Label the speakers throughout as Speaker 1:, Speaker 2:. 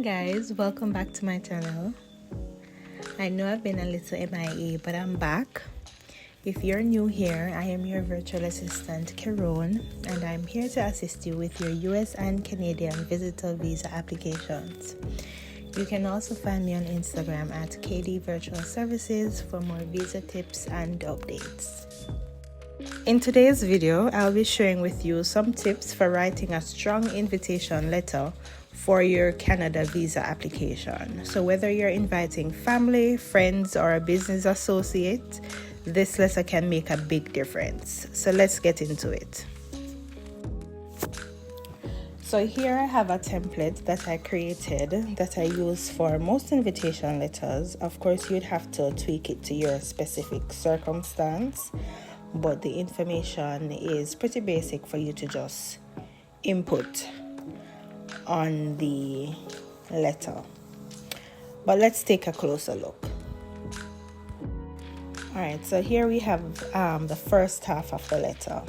Speaker 1: Guys, welcome back to my channel. I know I've been a little MIA, but I'm back. If you're new here, I am your virtual assistant Keron, and I'm here to assist you with your US and Canadian visitor visa applications. You can also find me on Instagram at KD Virtual Services for more visa tips and updates. In today's video, I'll be sharing with you some tips for writing a strong invitation letter for your Canada visa application. So whether you're inviting family, friends, or a business associate, this letter can make a big difference. So let's get into it. So here I have a template that I created that I use for most invitation letters. Of course, you'd have to tweak it to your specific circumstance, but the information is pretty basic for you to just input on the letter. But let's take a closer look. Alright, so here we have the first half of the letter.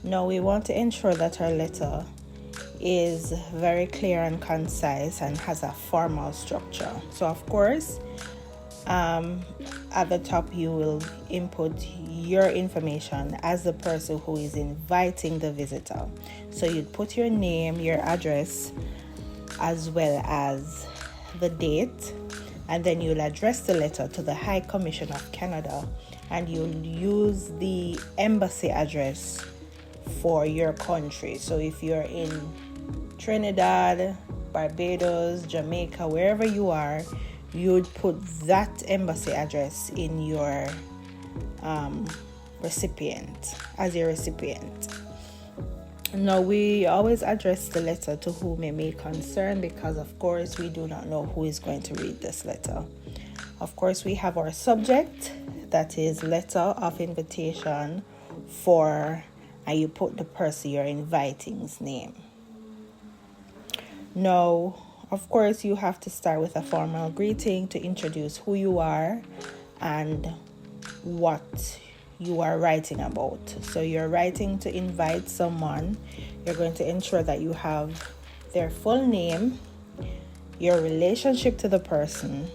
Speaker 1: Now we want to ensure that our letter is very clear and concise and has a formal structure. So of course, at the top you will input your information as the person who is inviting the visitor. So you'd put your name, your address, as well as the date, and then you'll address the letter to the High Commission of Canada, and you'll use the embassy address for your country. So if you're in Trinidad, Barbados, Jamaica, wherever you are, you'd put that embassy address in your recipient, as your recipient. Now we always address the letter to whom it may concern, because of course we do not know who is going to read this letter. Of course, we have our subject, that is letter of invitation for, and you put the person you're inviting's name. Now of course, you have to start with a formal greeting to introduce who you are and what you are writing about. So you're writing to invite someone. You're going to ensure that you have their full name, your relationship to the person,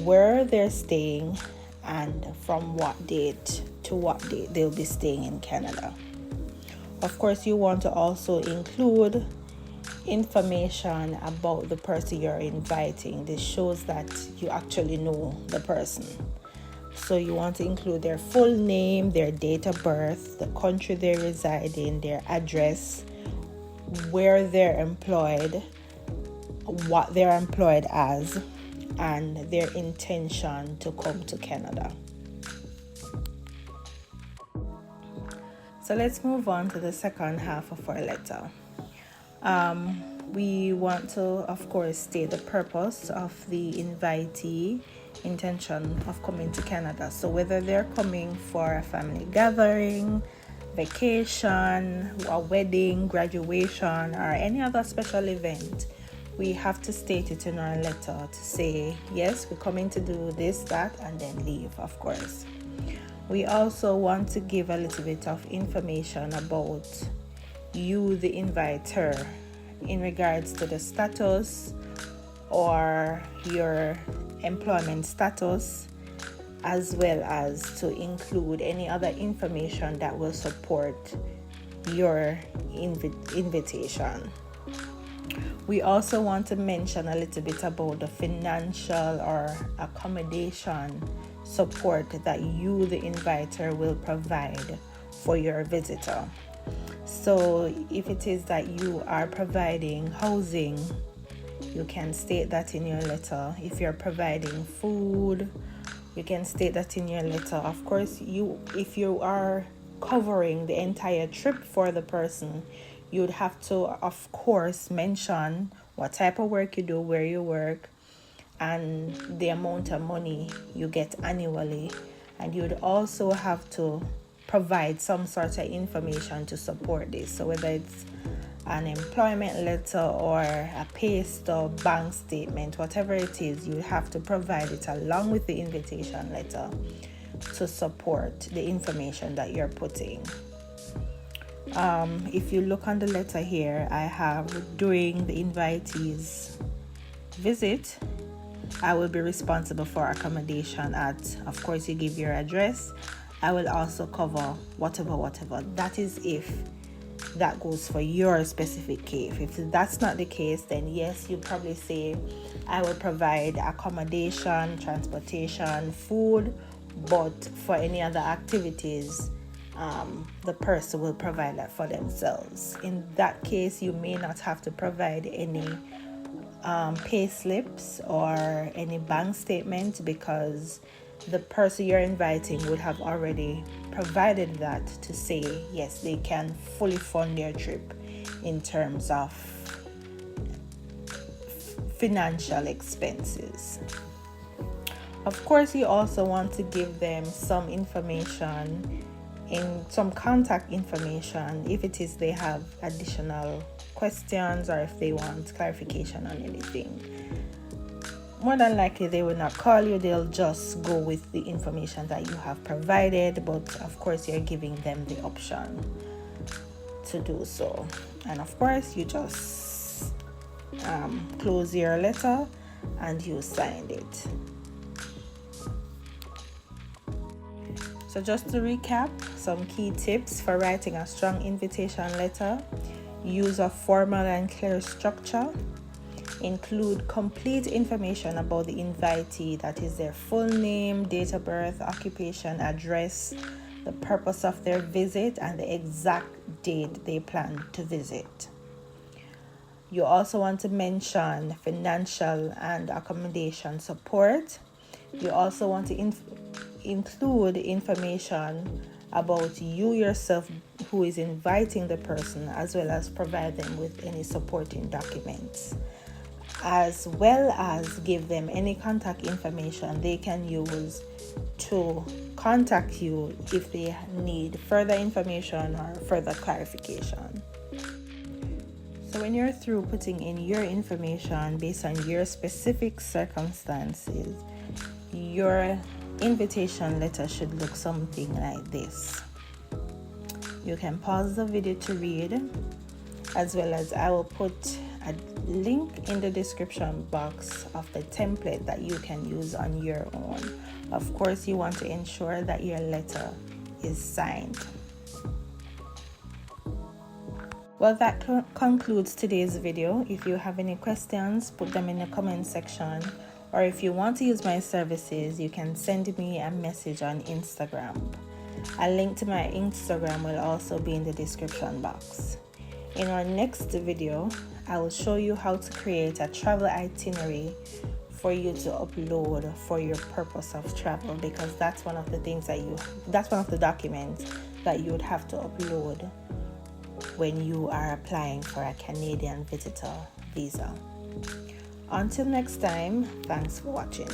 Speaker 1: where they're staying, and from what date to what date they'll be staying in Canada. Of course, you want to also include information about the person you're inviting. This shows that you actually know the person. So you want to include their full name, their date of birth, the country they reside in, their address, where they're employed, what they're employed as, and their intention to come to Canada. So let's move on to the second half of our letter. We want to, of course, state the purpose of the invitee intention of coming to Canada. So whether they're coming for a family gathering, vacation, a wedding, graduation, or any other special event, we have to state it in our letter to say, yes, we're coming to do this, that, and then leave, of course. We also want to give a little bit of information about you, the inviter, in regards to the status or your employment status, as well as to include any other information that will support your invitation. We also want to mention a little bit about the financial or accommodation support that you, the inviter, will provide for your visitor. So if it is that you are providing housing, you can state that in your letter. If you're providing food, you can state that in your letter. Of course, if you are covering the entire trip for the person, you'd have to, of course, mention what type of work you do, where you work, and the amount of money you get annually. And you'd also have to provide some sort of information to support this. So whether it's an employment letter or a pay stub, bank statement, whatever it is, you have to provide it along with the invitation letter to support the information that you're putting. If you look on the letter here, I have during the invitee's visit, I will be responsible for accommodation at, of course, you give your address. I will also cover whatever. That is if that goes for your specific case. If that's not the case, then yes, you probably say, I will provide accommodation, transportation, food, but for any other activities, the person will provide that for themselves. In that case, you may not have to provide any pay slips or any bank statement, because the person you're inviting would have already provided that to say yes, they can fully fund their trip in terms of financial expenses. Of course, you also want to give them some information, in some contact information, if it is they have additional questions or if they want clarification on anything. More than likely they will not call you, they'll just go with the information that you have provided, but of course you're giving them the option to do so. And of course you just close your letter and you signed it. So just to recap, some key tips for writing a strong invitation letter: use a formal and clear structure. Include complete information about the invitee, that is their full name, date of birth, occupation, address, the purpose of their visit, and the exact date they plan to visit. You also want to mention financial and accommodation support. You also want to include information about you yourself, who is inviting the person, as well as provide them with any supporting documents, as well as give them any contact information they can use to contact you if they need further information or further clarification. So when you're through putting in your information based on your specific circumstances, your invitation letter should look something like this. You can pause the video to read, as well as I will put a link in the description box of the template that you can use on your own. Of course, you want to ensure that your letter is signed. Well, that concludes today's video. If you have any questions, put them in the comment section, or if you want to use my services, you can send me a message on Instagram. A link to my Instagram will also be in the description box. In our next video, I will show you how to create a travel itinerary for you to upload for your purpose of travel, because that's one of the documents that you would have to upload when you are applying for a Canadian visitor visa. Until next time, thanks for watching.